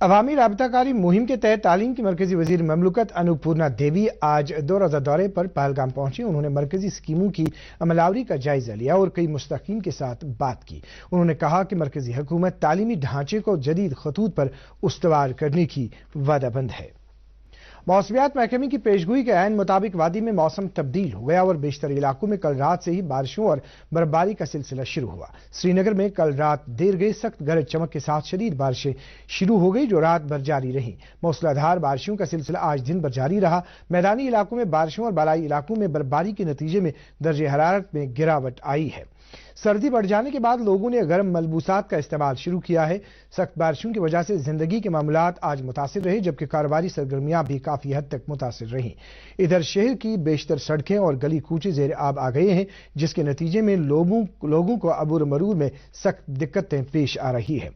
عوامی رابطہ کاری مہم کے تحت تعلیم کی مرکزی وزیر مملکت انوپورنا دیوی آج 2 روزہ دورے پر پہلگام پہنچی۔ انہوں نے مرکزی اسکیموں کی عملاوری کا جائزہ لیا اور کئی مستحقین کے ساتھ بات کی۔ انہوں نے کہا کہ مرکزی حکومت تعلیمی ڈھانچے کو جدید خطوط پر استوار کرنے کی وعدہ بند ہے۔ موسمیات محکمے کی پیشگوئی کے عین مطابق وادی میں موسم تبدیل ہو گیا اور بیشتر علاقوں میں کل رات سے ہی بارشوں اور برفباری کا سلسلہ شروع ہوا۔ سری نگر میں کل رات دیر گئے سخت گرج چمک کے ساتھ شدید بارشیں شروع ہو گئی جو رات بھر جاری رہیں۔ موسلا دھار بارشوں کا سلسلہ آج دن بھر جاری رہا۔ میدانی علاقوں میں بارشوں اور بالائی علاقوں میں برفباری کے نتیجے میں درجہ حرارت میں گراوٹ آئی ہے۔ سردی بڑھ جانے کے بعد لوگوں نے گرم ملبوسات کا استعمال شروع کیا ہے۔ سخت بارشوں کی وجہ سے زندگی کے معاملات آج متاثر رہے جبکہ کاروباری سرگرمیاں بھی کافی حد تک متاثر رہیں۔ ادھر شہر کی بیشتر سڑکیں اور گلی کوچے زیر آب آ گئے ہیں جس کے نتیجے میں لوگوں کو عبور مرور میں سخت دقتیں پیش آ رہی ہیں۔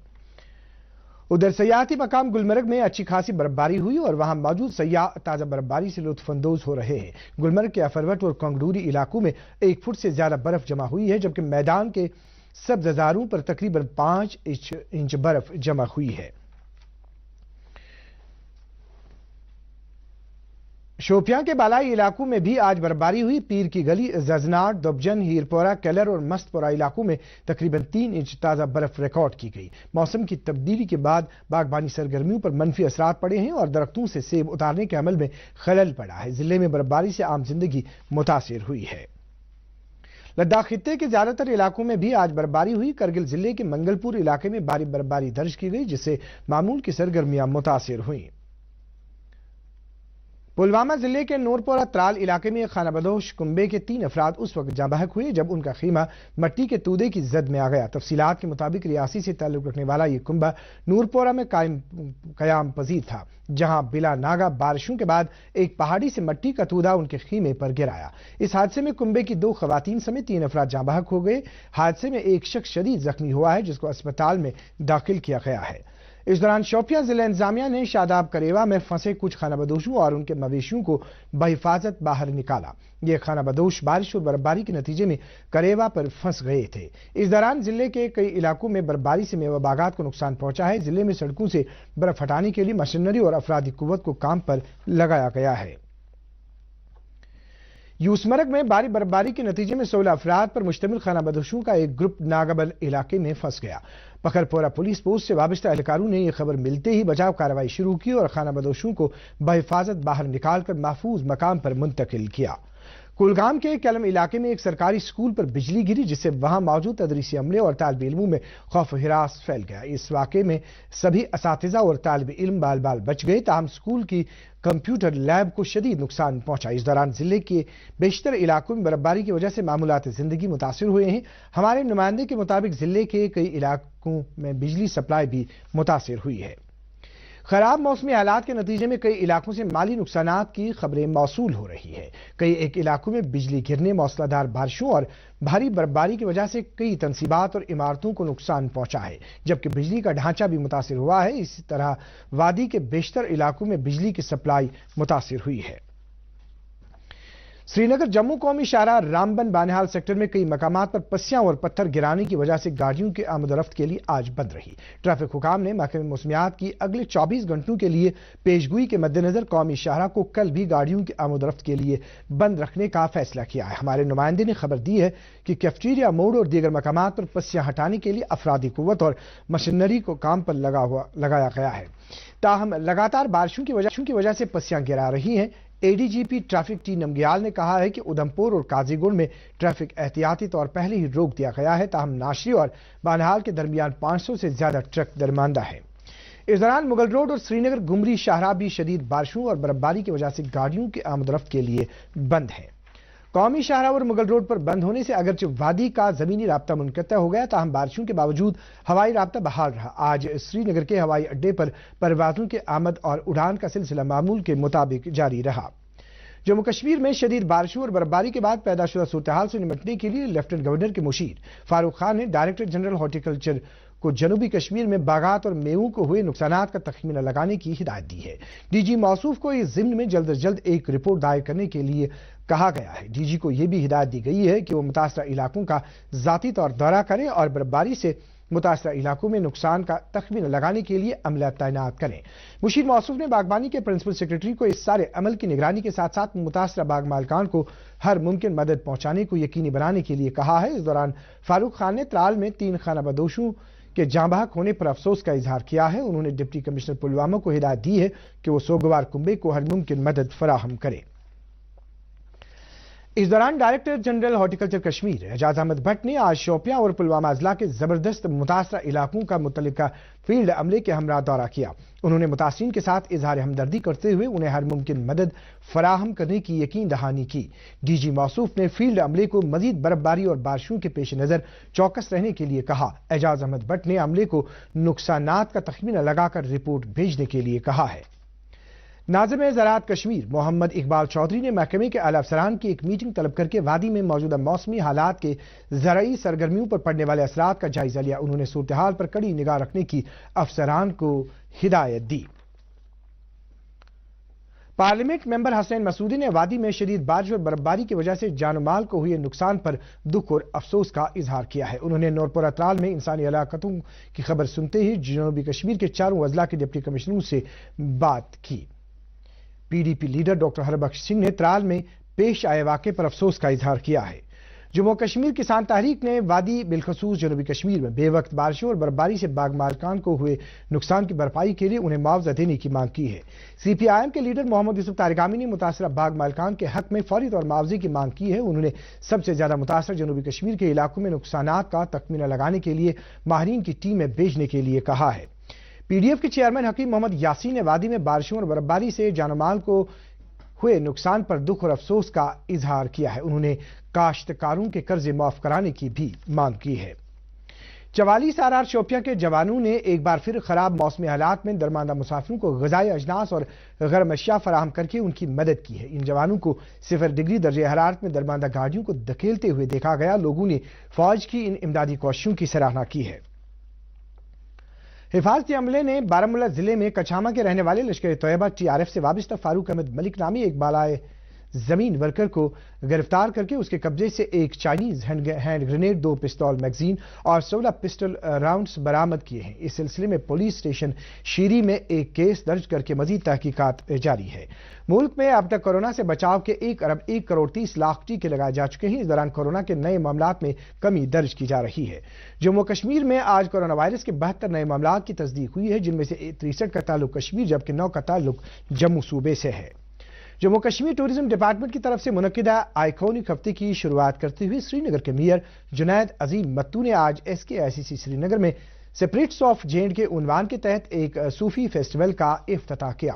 ادھر سیاحتی مقام گلمرگ میں اچھی خاصی برفباری ہوئی اور وہاں موجود سیاح تازہ برفباری سے لطف اندوز ہو رہے ہیں۔ گلمرگ کے افروٹ اور کنگڈوری علاقوں میں 1 فٹ سے زیادہ برف جمع ہوئی ہے جبکہ میدان کے سبززاروں پر تقریباً 5 انچ برف جمع ہوئی ہے۔ شوپیاں کے بالائی علاقوں میں بھی آج برفباری ہوئی۔ پیر کی گلی، ززناٹ، دبجن، ہیرپورہ، کیلر اور مست پورہ علاقوں میں تقریباً 3 انچ تازہ برف ریکارڈ کی گئی۔ موسم کی تبدیلی کے بعد باغبانی سرگرمیوں پر منفی اثرات پڑے ہیں اور درختوں سے سیب اتارنے کے عمل میں خلل پڑا ہے۔ ضلع میں برفباری سے عام زندگی متاثر ہوئی ہے۔ لداخ خطے کے زیادہ تر علاقوں میں بھی آج برفباری ہوئی۔ کرگل ضلع کے منگل پور علاقے میں بھاری برفباری درج کی گئی جس سے معمول کی سرگرمیاں متاثر ہوئیں۔ پلوامہ ضلع کے نورپورہ ترال علاقے میں خانہ بدوش کنبے کے 3 افراد اس وقت جاں بحق ہوئے جب ان کا خیمہ مٹی کے تودے کی زد میں آ گیا۔ تفصیلات کے مطابق ریاسی سے تعلق رکھنے والا یہ کنبہ نورپورہ میں قیام پذیر تھا جہاں بلا ناگا بارشوں کے بعد ایک پہاڑی سے مٹی کا تودا ان کے خیمے پر گر آیا۔ اس حادثے میں کنبے کی 2 خواتین سمیت 3 افراد جاں بحق ہو گئے۔ حادثے میں ایک شخص شدید زخمی ہوا ہے جس کو اسپتال میں داخل کیا گیا ہے۔ اس دوران شوپیاں ضلع انتظامیہ نے شاداب کریوا میں پھنسے کچھ خانہ بدوشوں اور ان کے مویشیوں کو بحفاظت باہر نکالا۔ یہ خانہ بدوش بارش اور برفباری کے نتیجے میں کریوا پر پھنس گئے تھے۔ اس دوران ضلع کے کئی علاقوں میں برفباری سے میوہ باغات کو نقصان پہنچا ہے۔ ضلع میں سڑکوں سے برف ہٹانے کے لیے مشینری اور افرادی قوت کو کام پر لگایا گیا ہے۔ یوسمرگ میں بھاری برفباری کے نتیجے میں 16 افراد پر مشتمل خانہ بدوشوں کا ایک گروپ ناگبل علاقے میں پھنس گیا۔ پکھرپورہ پولیس پوسٹ سے وابستہ اہلکاروں نے یہ خبر ملتے ہی بچاؤ کارروائی شروع کی اور خانہ بدوشوں کو بحفاظت باہر نکال کر محفوظ مقام پر منتقل کیا۔ کولگام کے کلم علاقے میں ایک سرکاری اسکول پر بجلی گری جس سے وہاں موجود تدریسی عملے اور طالب علموں میں خوف و ہراس پھیل گیا۔ اس واقعے میں سبھی اساتذہ اور طالب علم بال بال بچ گئے تاہم اسکول کی کمپیوٹر لیب کو شدید نقصان پہنچا۔ اس دوران ضلع کے بیشتر علاقوں میں برفباری کی وجہ سے معمولات زندگی متاثر ہوئے ہیں۔ ہمارے نمائندے کے مطابق ضلع کے کئی علاقوں میں بجلی سپلائی بھی متاثر ہوئی ہے۔ خراب موسمی حالات کے نتیجے میں کئی علاقوں سے مالی نقصانات کی خبریں موصول ہو رہی ہے۔ ایک علاقوں میں بجلی گرنے، موسلا دھار بارشوں اور بھاری برفباری کی وجہ سے کئی تنصیبات اور عمارتوں کو نقصان پہنچا ہے جبکہ بجلی کا ڈھانچہ بھی متاثر ہوا ہے۔ اسی طرح وادی کے بیشتر علاقوں میں بجلی کی سپلائی متاثر ہوئی ہے۔ سری نگر جموں قومی شاہراہ رامبن بانہال سیکٹر میں کئی مقامات پر پسیاں اور پتھر گرانے کی وجہ سے گاڑیوں کی آمد و رفت کے لیے آج بند رہی۔ ٹریفک حکام نے محکمہ موسمیات کی اگلے 24 گھنٹوں کے لیے پیشگوئی کے مد نظر قومی شاہراہ کو کل بھی گاڑیوں کی آمد و رفت کے لیے بند رکھنے کا فیصلہ کیا ہے۔ ہمارے نمائندے نے خبر دی ہے کہ کیفٹیریا موڑ اور دیگر مقامات پر پسیاں ہٹانے کے لیے افرادی قوت اور مشینری کو کام پر لگایا گیا ہے۔ تاہم لگاتار بارشوں کی وجہ سے پسیاں گرا رہی ہیں۔ A D G P traffic T Namgyal نے کہا ہے کہ ادھمپور اور قاضی گنڈ میں ٹریفک احتیاطی طور پہلے ہی روک دیا گیا ہے تاہم ناشری اور بانہال کے درمیان 500 سے زیادہ ٹرک درماندہ ہیں۔ اس دوران مغل روڈ اور سری نگر گمری شاہراہ بھی شدید بارشوں اور برفباری کی وجہ سے گاڑیوں کی آمد و رفت کے لیے بند ہے۔ قومی شاہراہ اور مغل روڈ پر بند ہونے سے اگرچہ وادی کا زمینی رابطہ منقطع ہو گیا تاہم بارشوں کے باوجود ہوائی رابطہ بحال رہا۔ آج سری نگر کے ہوائی اڈے پر پروازوں کے آمد اور اڑان کا سلسلہ معمول کے مطابق جاری رہا۔ جموں کشمیر میں شدید بارشوں اور برفباری کے بعد پیدا شدہ صورتحال سے نمٹنے کے لیے لیفٹننٹ گورنر کے مشیر فاروق خان نے ڈائریکٹر جنرل ہارٹیکلچر کو جنوبی کشمیر میں باغات اور میووں کو ہوئے نقصانات کا تخمینہ لگانے کی ہدایت دی ہے۔ ڈی جی موصوف کو اس ضمن میں جلد از جلد ایک رپورٹ دائر کرنے کے لیے کہا گیا ہے۔ ڈی جی کو یہ بھی ہدایت دی گئی ہے کہ وہ متاثرہ علاقوں کا ذاتی طور دورہ کریں اور برفباری سے متاثرہ علاقوں میں نقصان کا تخمینہ لگانے کے لیے عملہ تعینات کریں۔ مشیر موصوف نے باغبانی کے پرنسپل سیکرٹری کو اس سارے عمل کی نگرانی کے ساتھ ساتھ متاثرہ باغ مالکان کو ہر ممکن مدد پہنچانے کو یقینی بنانے کے لیے کہا ہے۔ اس دوران فاروق خان نے ترال میں 3 خانہ بدوشوں کے جاں بحق ہونے پر افسوس کا اظہار کیا ہے۔ انہوں نے ڈپٹی کمشنر پلوامہ کو ہدایت دی ہے کہ وہ سوگوار کنبے کو ہر ممکن مدد فراہم کرے۔ اس دوران director general horticulture Kashmir Ejaz Ahmad Bhat نے آج شوپیاں اور پلوامہ اضلاع کے زبردست متاثرہ علاقوں کا متعلقہ فیلڈ عملے کے ہمراہ دورہ کیا۔ انہوں نے متاثرین کے ساتھ اظہار ہمدردی کرتے ہوئے انہیں ہر ممکن مدد فراہم کرنے کی یقین دہانی کی۔ ڈی جی موصوف نے فیلڈ عملے کو مزید برفباری اور بارشوں کے پیش نظر چوکس رہنے کے لیے کہا۔ اعجاز احمد بٹ نے عملے کو نقصانات کا تخمینہ لگا کر رپورٹ بھیجنے کے لیے کہا ہے۔ ناظم زراعت کشمیر محمد اقبال چودھری نے محکمے کے اعلی افسران کی ایک میٹنگ طلب کر کے وادی میں موجودہ موسمی حالات کے زرعی سرگرمیوں پر پڑنے والے اثرات کا جائزہ لیا۔ انہوں نے صورتحال پر کڑی نگاہ رکھنے کی افسران کو ہدایت دی۔ پارلیمنٹ ممبر حسین مسعودی نے وادی میں شدید بارش اور برفباری کی وجہ سے جان و مال کو ہوئے نقصان پر دکھ اور افسوس کا اظہار کیا ہے۔ انہوں نے نورپورہ ترال میں انسانی ہلاکتوں کی خبر سنتے ہی جنوبی کشمیر کے 4 اضلاع کے ڈپٹی کمشنروں سے بات کی۔ P D P leader doctor Harbakhsh Singh نے ترال میں پیش آئے واقعے پر افسوس کا اظہار کیا ہے۔ جموں کشمیر کسان تحریک نے وادی بالخصوص جنوبی کشمیر میں بے وقت بارشوں اور برفباری سے باغ مالکان کو ہوئے نقصان کی بھرپائی کے لیے انہیں معاوضہ دینے کی مانگ کی ہے۔ سی پی آئی ایم کے لیڈر محمد یوسف طارقامی نے متاثرہ باغ مالکان کے حق میں فوری طور معاوضے کی مانگ کی ہے۔ انہوں نے سب سے زیادہ متاثرہ جنوبی کشمیر کے علاقوں میں نقصانات کا تخمینہ لگانے کے لیے ماہرین کی ٹیمیں بھیجنے کے لیے کہا ہے۔ پی ڈی ایف کے چیئرمین حکیم محمد یاسین نے وادی میں بارشوں اور برفباری سے جان و مال کو ہوئے نقصان پر دکھ اور افسوس کا اظہار کیا ہے۔ انہوں نے کاشتکاروں کے قرض معاف کرانے کی بھی مانگ کی ہے۔ 44 آر شوپیاں کے جوانوں نے ایک بار پھر خراب موسمی حالات میں درماندہ مسافروں کو غذائی اجناس اور گرم اشیاء فراہم کر کے ان کی مدد کی ہے۔ ان جوانوں کو 0 ڈگری درجہ حرارت میں درماندہ گاڑیوں کو دھکیلتے ہوئے دیکھا گیا۔ لوگوں نے فوج کی ان امدادی کوششوں کی سراہنا کی ہے۔ حفاظتی عملے نے بارہمولہ ضلع میں کچھامہ کے رہنے والے Lashkar Taiba T R F سے وابستہ فاروق احمد ملک نامی ایک بالائے زمین ورکر کو گرفتار کر کے اس کے قبضے سے ایک چائنیز ہینڈ گرینیڈ، 2 پستول میگزین اور 16 پسٹل راؤنڈز برآمد کیے ہیں۔ اس سلسلے میں پولیس اسٹیشن شیری میں ایک کیس درج کر کے مزید تحقیقات جاری ہے۔ ملک میں اب تک کورونا سے بچاؤ کے 1 ارب 1 کروڑ 30 لاکھ ٹیکے لگائے جا چکے ہیں۔ اس دوران کورونا کے نئے معاملات میں کمی درج کی جا رہی ہے۔ جموں کشمیر میں آج کورونا وائرس کے 72 نئے معاملات کی تصدیق ہوئی ہے، جن میں سے 63 کا تعلق کشمیر جبکہ 9 کا تعلق جموں صوبے سے ہے۔ جموں کشمیر ٹورزم ڈپارٹمنٹ کی طرف سے منعقدہ آئیکونک ہفتے کی شروعات کرتے ہوئے سری نگر کے میئر جنید عظیم متو نے آج ایس کے آئی سی سی سری نگر میں سپرٹس آف جے اینڈ کے عنوان کے تحت ایک صوفی فیسٹیول کا افتتاح کیا۔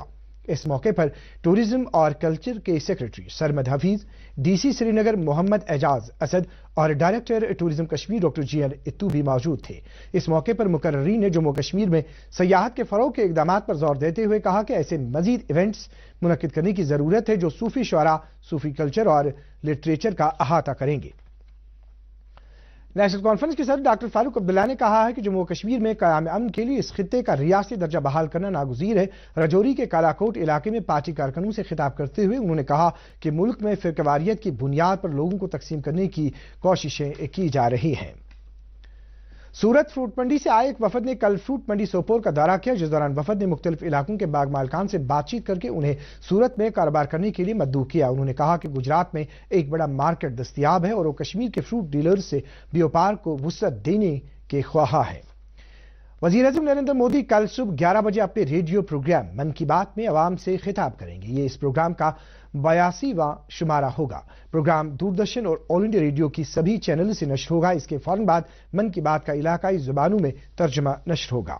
اس موقع پر ٹورزم اور کلچر کے secretary Sarmad Hafeez, D C Srinagar Mohammad Aijaz Asad اور director tourism Kashmir doctor G N Attoo بھی موجود تھے۔ اس موقع پر مقررین نے جموں کشمیر میں سیاحت کے فروغ کے اقدامات پر زور دیتے ہوئے کہا کہ ایسے مزید ایونٹس منعقد کرنے کی ضرورت ہے جو صوفی شعراء، صوفی کلچر اور لٹریچر کا احاطہ کریں گے۔ نیشنل کانفرنس کے صدر ڈاکٹر فاروق عبداللہ نے کہا ہے کہ جموں کشمیر میں قیام امن کے لیے اس خطے کا ریاستی درجہ بحال کرنا ناگزیر ہے۔ رجوری کے کالاکوٹ علاقے میں پارٹی کارکنوں سے خطاب کرتے ہوئے انہوں نے کہا کہ ملک میں فرقواریت کی بنیاد پر لوگوں کو تقسیم کرنے کی کوششیں کی جا رہی ہیں۔ سورت فروٹ منڈی سے آئے ایک وفد نے کل فروٹ منڈی سوپور کا دورہ کیا، جس دوران وفد نے مختلف علاقوں کے باغ مالکان سے بات چیت کر کے انہیں سورت میں کاروبار کرنے کے لیے مدعو کیا۔ انہوں نے کہا کہ گجرات میں ایک بڑا مارکیٹ دستیاب ہے اور وہ کشمیر کے فروٹ ڈیلرز سے بیوپار کو وسعت دینے کے خواہاں ہے۔ وزیر اعظم نریندر مودی کل صبح 11 بجے اپنے ریڈیو پروگرام من کی بات میں عوام سے خطاب کریں گے۔ یہ اس پروگرام کا 82واں شمارہ ہوگا۔ پروگرام دوردرشن اور آل انڈیا ریڈیو کی سبھی چینل سے نشر ہوگا۔ اس کے فوراً بعد من کی بات کا علاقائی زبانوں میں ترجمہ نشر ہوگا۔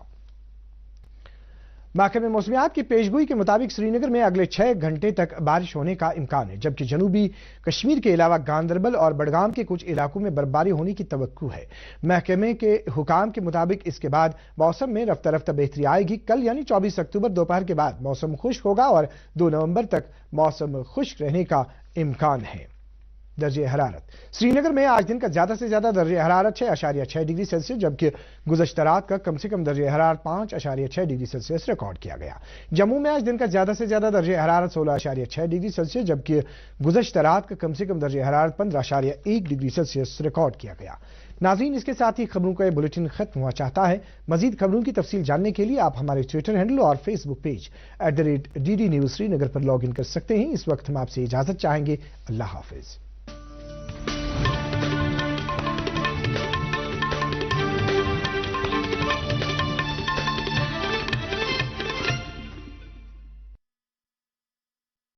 محکمہ موسمیات کی پیشگوئی کے مطابق سری نگر میں اگلے 6 گھنٹے تک بارش ہونے کا امکان ہے، جبکہ جنوبی کشمیر کے علاوہ گاندربل اور بڈگام کے کچھ علاقوں میں برفباری ہونے کی توقع ہے۔ محکمے کے حکام کے مطابق اس کے بعد موسم میں رفتہ رفتہ بہتری آئے گی۔ کل یعنی 24 اکتوبر دوپہر کے بعد موسم خشک ہوگا اور 2 نومبر تک موسم خشک رہنے کا امکان ہے۔ درجہ حرارت۔ سری نگر میں آج دن کا زیادہ سے زیادہ درجہ حرارت 6.6 ڈگری سیلسیس جبکہ گزشتہ رات کا کم سے کم درجہ حرارت 5.6 ڈگری سیلسیس ریکارڈ کیا گیا۔ جموں میں آج دن کا زیادہ سے زیادہ درجہ حرارت 16.6 ڈگری سیلسیس جبکہ گزشتہ رات کا کم سے کم درجہ حرارت 15.1 ڈگری سیلسیس ریکارڈ کیا گیا۔ ناظرین، اس کے ساتھ ہی خبروں کا یہ بلیٹن ختم ہوا چاہتا ہے۔ مزید خبروں کی تفصیل جاننے کے لیے آپ ہمارے ٹویٹر ہینڈل اور Facebook page @DD News Srinagar پر لاگ ان کر سکتے ہیں۔ اس وقت ہم آپ سے اجازت چاہیں گے۔ اللہ حافظ۔